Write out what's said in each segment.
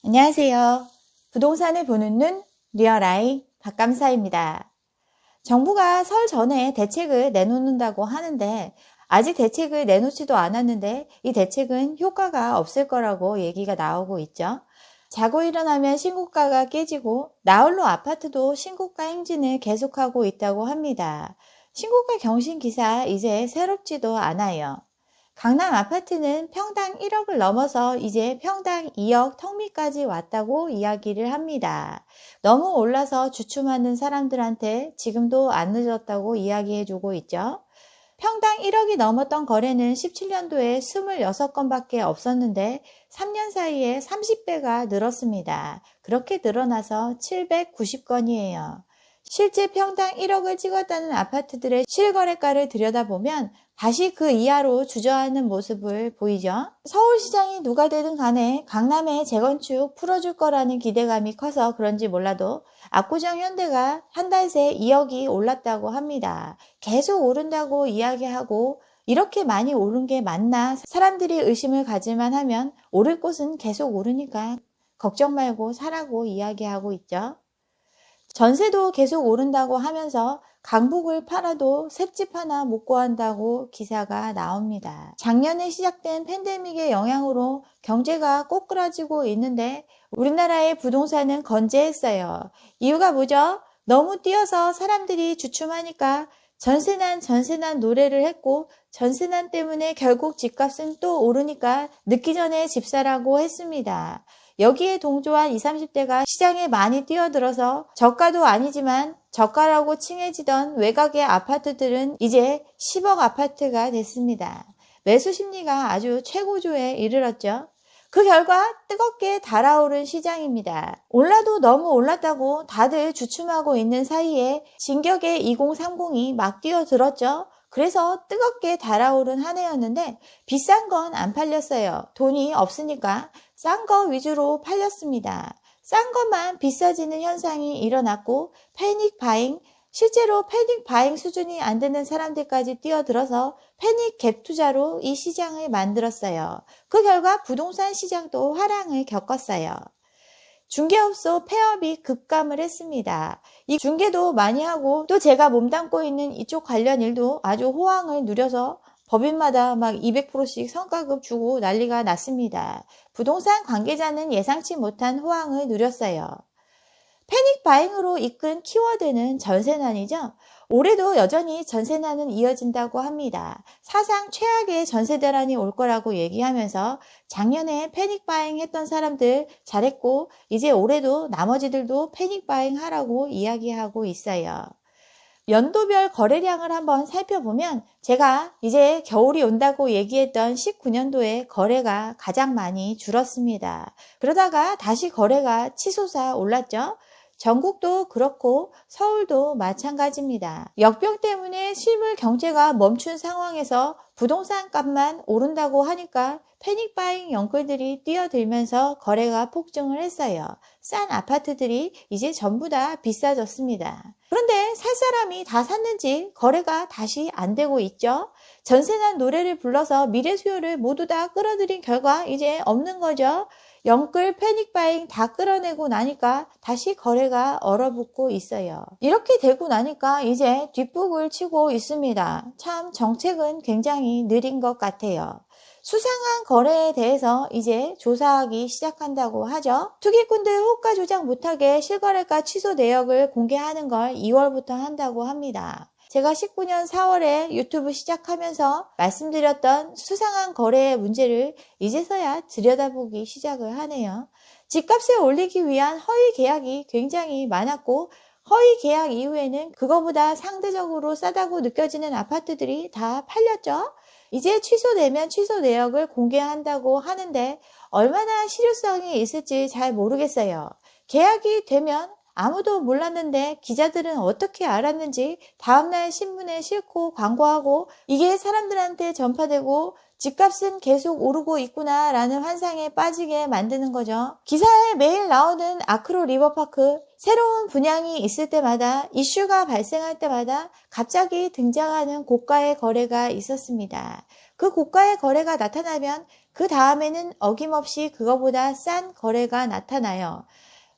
안녕하세요. 부동산을 보는 눈 리얼아이 박감사입니다. 정부가 설 전에 대책을 내놓는다고 하는데 아직 대책을 내놓지도 않았는데 이 대책은 효과가 없을 거라고 얘기가 나오고 있죠. 자고 일어나면 신고가가 깨지고 나홀로 아파트도 신고가 행진을 계속하고 있다고 합니다. 신고가 경신 기사 이제 새롭지도 않아요. 강남 아파트는 평당 1억을 넘어서 이제 평당 2억 턱밑까지 왔다고 이야기를 합니다. 너무 올라서 주춤하는 사람들한테 지금도 안 늦었다고 이야기해주고 있죠. 평당 1억이 넘었던 거래는 17년도에 26건밖에 없었는데 3년 사이에 30배가 늘었습니다. 그렇게 늘어나서 790건이에요. 실제 평당 1억을 찍었다는 아파트들의 실거래가를 들여다보면 다시 그 이하로 주저하는 모습을 보이죠. 서울시장이 누가 되든 간에 강남의 재건축 풀어줄 거라는 기대감이 커서 그런지 몰라도 압구정 현대가 한 달 새 2억이 올랐다고 합니다. 계속 오른다고 이야기하고 이렇게 많이 오른 게 맞나 사람들이 의심을 가질만 하면 오를 곳은 계속 오르니까 걱정 말고 사라고 이야기하고 있죠. 전세도 계속 오른다고 하면서 강북을 팔아도 셋집 하나 못 구한다고 기사가 나옵니다. 작년에 시작된 팬데믹의 영향으로 경제가 꼬꾸라지고 있는데 우리나라의 부동산은 건재했어요. 이유가 뭐죠? 너무 뛰어서 사람들이 주춤하니까 전세난 노래를 했고 전세난 때문에 결국 집값은 또 오르니까 늦기 전에 집 사라고 했습니다. 여기에 동조한 20, 30대가 시장에 많이 뛰어들어서 저가도 아니지만 저가라고 칭해지던 외곽의 아파트들은 이제 10억 아파트가 됐습니다. 매수 심리가 아주 최고조에 이르렀죠. 그 결과 뜨겁게 달아오른 시장입니다. 올라도 너무 올랐다고 다들 주춤하고 있는 사이에 진격의 2030이 막 뛰어들었죠. 그래서 뜨겁게 달아오른 한 해였는데 비싼 건 안 팔렸어요. 돈이 없으니까 싼 거 위주로 팔렸습니다. 싼 것만 비싸지는 현상이 일어났고 패닉 바잉, 실제로 패닉 바잉 수준이 안 되는 사람들까지 뛰어들어서 패닉 갭 투자로 이 시장을 만들었어요. 그 결과 부동산 시장도 화랑을 겪었어요. 중개업소 폐업이 급감을 했습니다. 이 중개도 많이 하고 또 제가 몸담고 있는 이쪽 관련 일도 아주 호황을 누려서 법인마다 막 200%씩 성과급 주고 난리가 났습니다. 부동산 관계자는 예상치 못한 호황을 누렸어요. 패닉 바잉으로 이끈 키워드는 전세난이죠. 올해도 여전히 전세난은 이어진다고 합니다. 사상 최악의 전세 대란이 올 거라고 얘기하면서 작년에 패닉 바잉 했던 사람들 잘했고 이제 올해도 나머지들도 패닉 바잉 하라고 이야기하고 있어요. 연도별 거래량을 한번 살펴보면 제가 이제 겨울이 온다고 얘기했던 19년도에 거래가 가장 많이 줄었습니다. 그러다가 다시 거래가 치솟아 올랐죠. 전국도 그렇고 서울도 마찬가지입니다. 역병 때문에 실물 경제가 멈춘 상황에서 부동산 값만 오른다고 하니까 패닉바잉 영끌들이 뛰어들면서 거래가 폭증을 했어요. 싼 아파트들이 이제 전부 다 비싸졌습니다. 그런데 살 사람이 다 샀는지 거래가 다시 안 되고 있죠. 전세난 노래를 불러서 미래 수요를 모두 다 끌어들인 결과 이제 없는 거죠. 영끌 패닉바잉 다 끌어내고 나니까 다시 거래가 얼어붙고 있어요. 이렇게 되고 나니까 이제 뒷북을 치고 있습니다. 참 정책은 굉장히 느린 것 같아요. 수상한 거래에 대해서 이제 조사하기 시작한다고 하죠. 투기꾼들 호가 조작 못하게 실거래가 취소 내역을 공개하는 걸 2월부터 한다고 합니다. 제가 19년 4월에 유튜브 시작하면서 말씀드렸던 수상한 거래의 문제를 이제서야 들여다보기 시작을 하네요. 집값을 올리기 위한 허위 계약이 굉장히 많았고 허위 계약 이후에는 그거보다 상대적으로 싸다고 느껴지는 아파트들이 다 팔렸죠. 이제 취소되면 취소 내역을 공개한다고 하는데 얼마나 실효성이 있을지 잘 모르겠어요. 계약이 되면 아무도 몰랐는데 기자들은 어떻게 알았는지 다음날 신문에 싣고 광고하고 이게 사람들한테 전파되고 집값은 계속 오르고 있구나 라는 환상에 빠지게 만드는 거죠. 기사에 매일 나오는 아크로 리버파크 새로운 분양이 있을 때마다 이슈가 발생할 때마다 갑자기 등장하는 고가의 거래가 있었습니다. 그 고가의 거래가 나타나면 그 다음에는 어김없이 그거보다 싼 거래가 나타나요.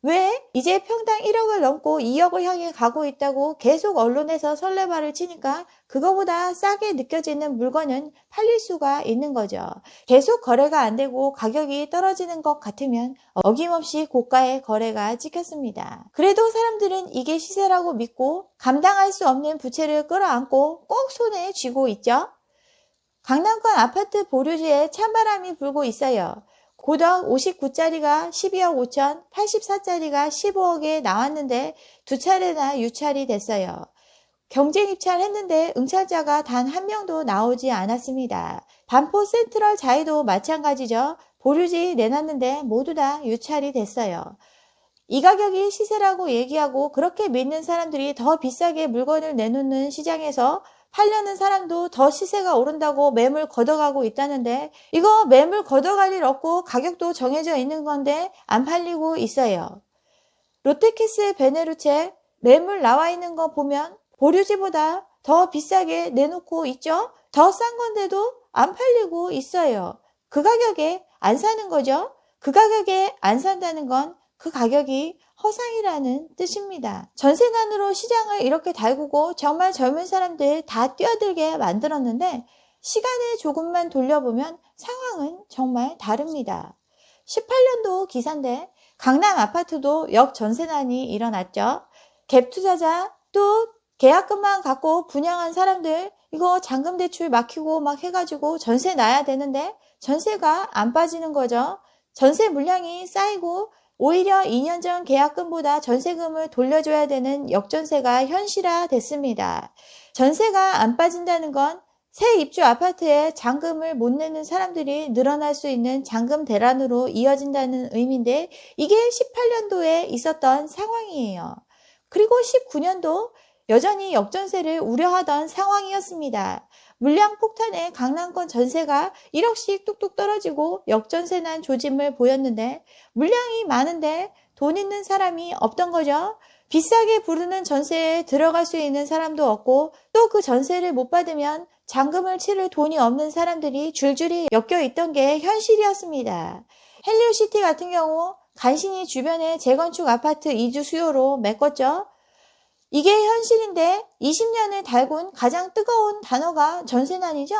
왜? 이제 평당 1억을 넘고 2억을 향해 가고 있다고 계속 언론에서 설레발을 치니까 그거보다 싸게 느껴지는 물건은 팔릴 수가 있는 거죠. 계속 거래가 안 되고 가격이 떨어지는 것 같으면 어김없이 고가의 거래가 찍혔습니다. 그래도 사람들은 이게 시세라고 믿고 감당할 수 없는 부채를 끌어안고 꼭 손에 쥐고 있죠. 강남권 아파트 보류지에 찬바람이 불고 있어요. 고덕 59짜리가 12억 5천, 84짜리가 15억에 나왔는데 두 차례나 유찰이 됐어요. 경쟁 입찰했는데 응찰자가 단 한 명도 나오지 않았습니다. 반포 센트럴 자이도 마찬가지죠. 보류지 내놨는데 모두 다 유찰이 됐어요. 이 가격이 시세라고 얘기하고 그렇게 믿는 사람들이 더 비싸게 물건을 내놓는 시장에서 팔려는 사람도 더 시세가 오른다고 매물 걷어가고 있다는데 이거 매물 걷어갈 일 없고 가격도 정해져 있는 건데 안 팔리고 있어요. 롯데캐슬 베네루체 매물 나와 있는 거 보면 보류지보다 더 비싸게 내놓고 있죠? 더 싼 건데도 안 팔리고 있어요. 그 가격에 안 사는 거죠? 그 가격에 안 산다는 건 그 가격이 허상이라는 뜻입니다. 전세난으로 시장을 이렇게 달구고 정말 젊은 사람들 다 뛰어들게 만들었는데 시간을 조금만 돌려보면 상황은 정말 다릅니다. 18년도 기사인데 강남 아파트도 역전세난이 일어났죠. 갭 투자자 또 계약금만 갖고 분양한 사람들 이거 잔금 대출 막히고 막 해가지고 전세 나야 되는데 전세가 안 빠지는 거죠. 전세 물량이 쌓이고 오히려 2년 전 계약금보다 전세금을 돌려줘야 되는 역전세가 현실화됐습니다. 전세가 안 빠진다는 건 새 입주 아파트에 잔금을 못 내는 사람들이 늘어날 수 있는 잔금 대란으로 이어진다는 의미인데 이게 18년도에 있었던 상황이에요. 그리고 19년도 여전히 역전세를 우려하던 상황이었습니다. 물량 폭탄에 강남권 전세가 1억씩 뚝뚝 떨어지고 역전세 난 조짐을 보였는데 물량이 많은데 돈 있는 사람이 없던 거죠. 비싸게 부르는 전세에 들어갈 수 있는 사람도 없고 또 그 전세를 못 받으면 잔금을 치를 돈이 없는 사람들이 줄줄이 엮여 있던 게 현실이었습니다. 헬리오시티 같은 경우 간신히 주변에 재건축 아파트 이주 수요로 메꿨죠. 이게 현실인데 20년을 달군 가장 뜨거운 단어가 전세난이죠.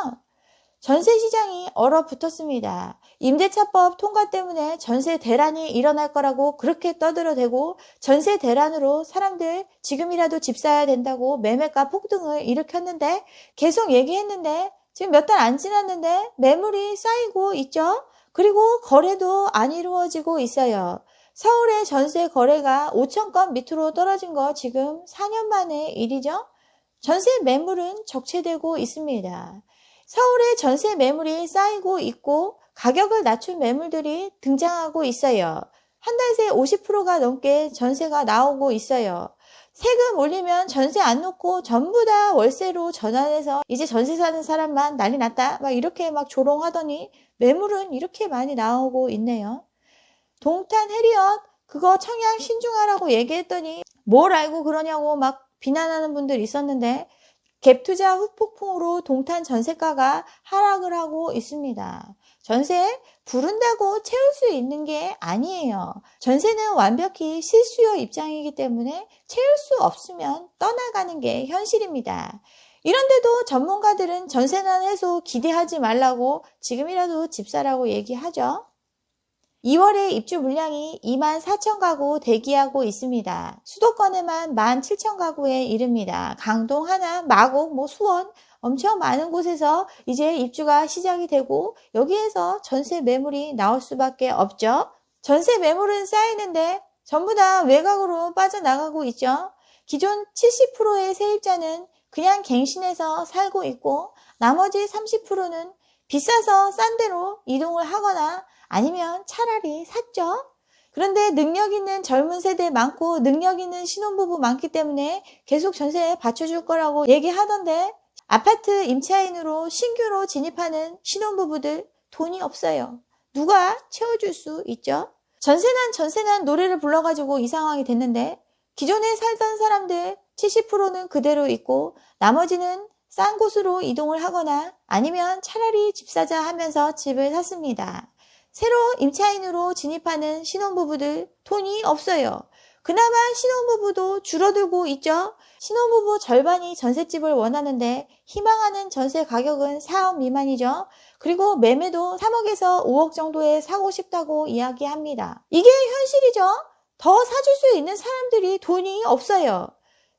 전세 시장이 얼어붙었습니다. 임대차법 통과 때문에 전세 대란이 일어날 거라고 그렇게 떠들어대고 전세 대란으로 사람들 지금이라도 집 사야 된다고 매매가 폭등을 일으켰는데 계속 얘기했는데 지금 몇 달 안 지났는데 매물이 쌓이고 있죠. 그리고 거래도 안 이루어지고 있어요. 서울의 전세 거래가 5천 건 밑으로 떨어진 거 지금 4년 만의 일이죠. 전세 매물은 적체되고 있습니다. 서울의 전세 매물이 쌓이고 있고 가격을 낮춘 매물들이 등장하고 있어요. 한 달 새 50%가 넘게 전세가 나오고 있어요. 세금 올리면 전세 안 놓고 전부 다 월세로 전환해서 이제 전세 사는 사람만 난리 났다 막 이렇게 막 조롱하더니 매물은 이렇게 많이 나오고 있네요. 동탄 해리엇 그거 청약 신중하라고 얘기했더니 뭘 알고 그러냐고 막 비난하는 분들 있었는데 갭투자 후폭풍으로 동탄 전세가가 하락을 하고 있습니다. 전세 부른다고 채울 수 있는 게 아니에요. 전세는 완벽히 실수요 입장이기 때문에 채울 수 없으면 떠나가는 게 현실입니다. 이런데도 전문가들은 전세난 해소 기대하지 말라고 지금이라도 집 사라고 얘기하죠. 2월에 입주 물량이 24,000가구 대기하고 있습니다. 수도권에만 17,000가구에 이릅니다. 강동, 하남, 마곡, 수원 엄청 많은 곳에서 이제 입주가 시작이 되고 여기에서 전세 매물이 나올 수밖에 없죠. 전세 매물은 쌓이는데 전부 다 외곽으로 빠져나가고 있죠. 기존 70%의 세입자는 그냥 갱신해서 살고 있고 나머지 30%는 비싸서 싼 데로 이동을 하거나 아니면 차라리 샀죠. 그런데 능력 있는 젊은 세대 많고 능력 있는 신혼부부 많기 때문에 계속 전세 받쳐줄 거라고 얘기하던데 아파트 임차인으로 신규로 진입하는 신혼부부들 돈이 없어요. 누가 채워줄 수 있죠? 전세난 노래를 불러가지고 이 상황이 됐는데 기존에 살던 사람들 70%는 그대로 있고 나머지는 싼 곳으로 이동을 하거나 아니면 차라리 집 사자 하면서 집을 샀습니다. 새로 임차인으로 진입하는 신혼부부들 돈이 없어요. 그나마 신혼부부도 줄어들고 있죠. 신혼부부 절반이 전셋집을 원하는데 희망하는 전세 가격은 4억 미만이죠. 그리고 매매도 3억에서 5억 정도에 사고 싶다고 이야기합니다. 이게 현실이죠. 더 사줄 수 있는 사람들이 돈이 없어요.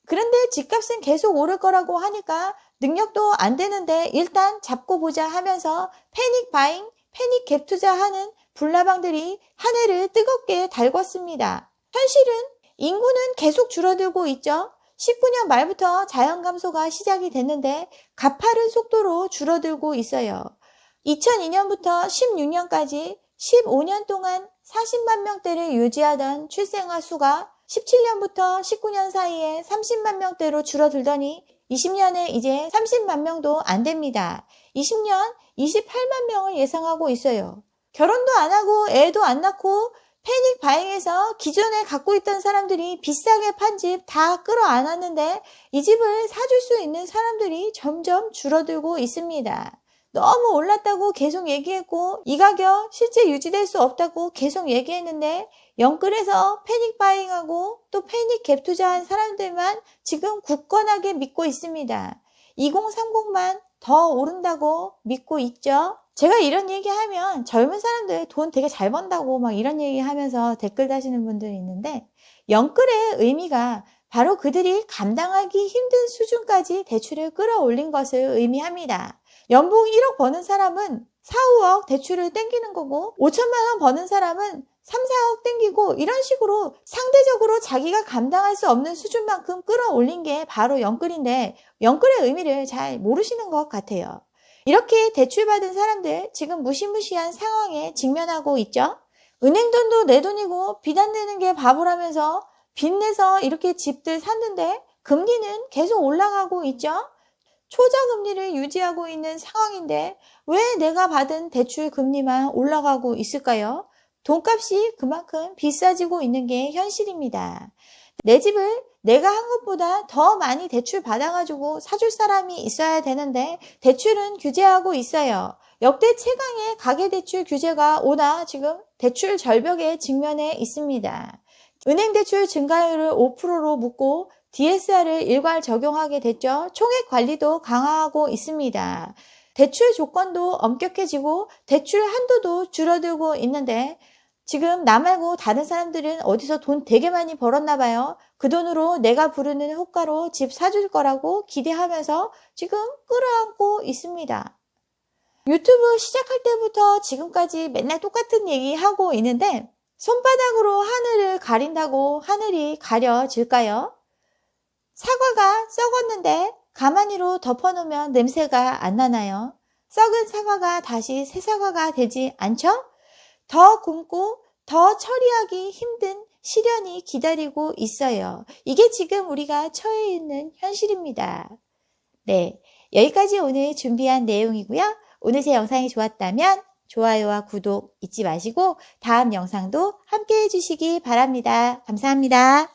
그런데 집값은 계속 오를 거라고 하니까 능력도 안 되는데 일단 잡고 보자 하면서 패닉 바잉, 패닉 갭 투자하는 불나방들이 한 해를 뜨겁게 달궜습니다. 현실은 인구는 계속 줄어들고 있죠. 19년 말부터 자연 감소가 시작이 됐는데 가파른 속도로 줄어들고 있어요. 2002년부터 16년까지 15년 동안 40만 명대를 유지하던 출생아 수가 17년부터 19년 사이에 30만 명대로 줄어들더니 20년에 이제 30만 명도 안 됩니다. 20년 28만 명을 예상하고 있어요. 결혼도 안 하고 애도 안 낳고 패닉 바잉에서 기존에 갖고 있던 사람들이 비싸게 판 집 다 끌어안았는데 이 집을 사줄 수 있는 사람들이 점점 줄어들고 있습니다. 너무 올랐다고 계속 얘기했고 이 가격 실제 유지될 수 없다고 계속 얘기했는데 영끌에서 패닉 바잉하고 또 패닉 갭 투자한 사람들만 지금 굳건하게 믿고 있습니다. 2030만 더 오른다고 믿고 있죠. 제가 이런 얘기하면 젊은 사람들 돈 되게 잘 번다고 막 이런 얘기하면서 댓글 다시는 분들이 있는데 영끌의 의미가 바로 그들이 감당하기 힘든 수준까지 대출을 끌어올린 것을 의미합니다. 연봉 1억 버는 사람은 4, 5억 대출을 땡기는 거고 5천만 원 버는 사람은 3, 4억 땡기고 이런 식으로 상대적으로 자기가 감당할 수 없는 수준만큼 끌어올린 게 바로 영끌인데 영끌의 의미를 잘 모르시는 것 같아요. 이렇게 대출받은 사람들 지금 무시무시한 상황에 직면하고 있죠. 은행 돈도 내 돈이고 빚 안 내는 게 바보라면서 빚 내서 이렇게 집들 샀는데 금리는 계속 올라가고 있죠. 초저금리를 유지하고 있는 상황인데 왜 내가 받은 대출 금리만 올라가고 있을까요? 돈값이 그만큼 비싸지고 있는 게 현실입니다. 내 집을 내가 한 것보다 더 많이 대출 받아가지고 사줄 사람이 있어야 되는데 대출은 규제하고 있어요. 역대 최강의 가계대출 규제가 오나 지금 대출 절벽에 직면해 있습니다. 은행대출 증가율을 5%로 묶고 DSR을 일괄 적용하게 됐죠. 총액 관리도 강화하고 있습니다. 대출 조건도 엄격해지고 대출 한도도 줄어들고 있는데 지금 나 말고 다른 사람들은 어디서 돈 되게 많이 벌었나 봐요. 그 돈으로 내가 부르는 호가로 집 사줄 거라고 기대하면서 지금 끌어안고 있습니다. 유튜브 시작할 때부터 지금까지 맨날 똑같은 얘기 하고 있는데 손바닥으로 하늘을 가린다고 하늘이 가려질까요? 사과가 썩었는데 가마니로 덮어놓으면 냄새가 안 나나요? 썩은 사과가 다시 새 사과가 되지 않죠? 더 굶고 더 처리하기 힘든 시련이 기다리고 있어요. 이게 지금 우리가 처해 있는 현실입니다. 네, 여기까지 오늘 준비한 내용이고요. 오늘 제 영상이 좋았다면 좋아요와 구독 잊지 마시고 다음 영상도 함께 해주시기 바랍니다. 감사합니다.